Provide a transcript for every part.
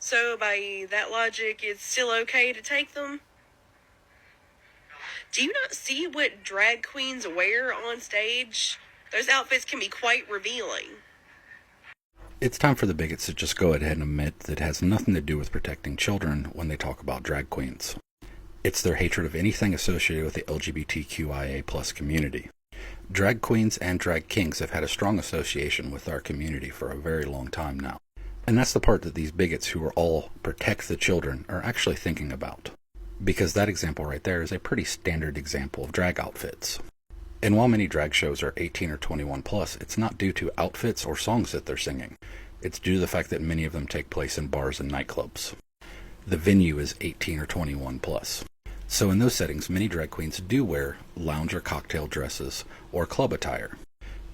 So by that logic, it's still okay to take them? Do you not see what drag queens wear on stage? Those outfits can be quite revealing. It's time for the bigots to just go ahead and admit that it has nothing to do with protecting children when they talk about drag queens. It's their hatred of anything associated with the LGBTQIA plus community. Drag queens and drag kings have had a strong association with our community for a very long time now. And that's the part that these bigots who are all protect the children are actually thinking about. Because that example right there is a pretty standard example of drag outfits. And while many drag shows are 18 or 21 plus, it's not due to outfits or songs that they're singing. It's due to the fact that many of them take place in bars and nightclubs. The venue is 18 or 21 plus. So in those settings, many drag queens do wear lounge or cocktail dresses or club attire.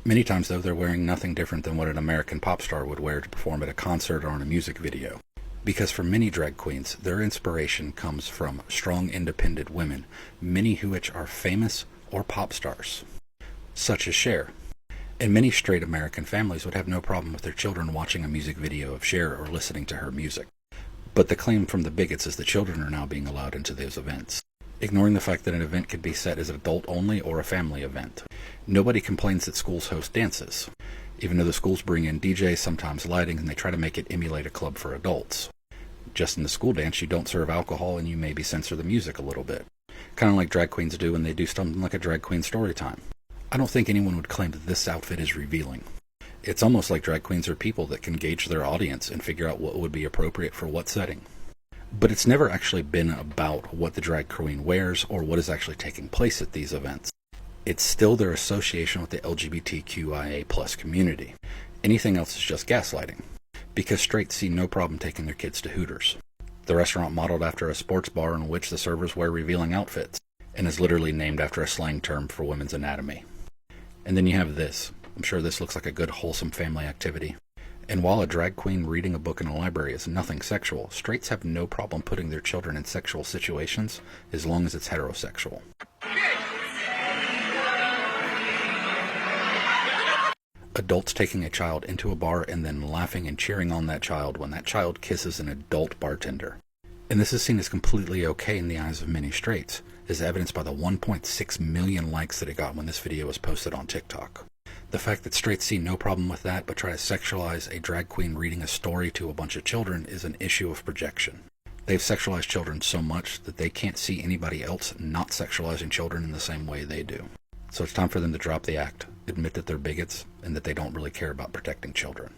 Many times, though, they're wearing nothing different than what an American pop star would wear to perform at a concert or in a music video. Because for many drag queens, their inspiration comes from strong, independent women, many who which are famous or pop stars, such as Cher. And many straight American families would have no problem with their children watching a music video of Cher or listening to her music. But the claim from the bigots is the children are now being allowed into those events, ignoring the fact that an event could be set as adult only or a family event. Nobody complains that schools host dances, even though the schools bring in DJs, sometimes lighting, and they try to make it emulate a club for adults. Just in the school dance, you don't serve alcohol and you maybe censor the music a little bit. Kind of like drag queens do when they do something like a drag queen story time. I don't think anyone would claim that this outfit is revealing. It's almost like drag queens are people that can gauge their audience and figure out what would be appropriate for what setting. But it's never actually been about what the drag queen wears or what is actually taking place at these events. It's still their association with the LGBTQIA plus community. Anything else is just gaslighting. Because straights see no problem taking their kids to Hooters, the restaurant modeled after a sports bar in which the servers wear revealing outfits, and is literally named after a slang term for women's anatomy. And then you have this. I'm sure this looks like a good wholesome family activity. And while a drag queen reading a book in a library is nothing sexual, straights have no problem putting their children in sexual situations as long as it's heterosexual. Adults taking a child into a bar and then laughing and cheering on that child when that child kisses an adult bartender. And this is seen as completely okay in the eyes of many straights, as evidenced by the 1.6 million likes that it got when this video was posted on TikTok. The fact that straights see no problem with that but try to sexualize a drag queen reading a story to a bunch of children is an issue of projection. They've sexualized children so much that they can't see anybody else not sexualizing children in the same way they do. So it's time for them to drop the act, admit that they're bigots, and that they don't really care about protecting children.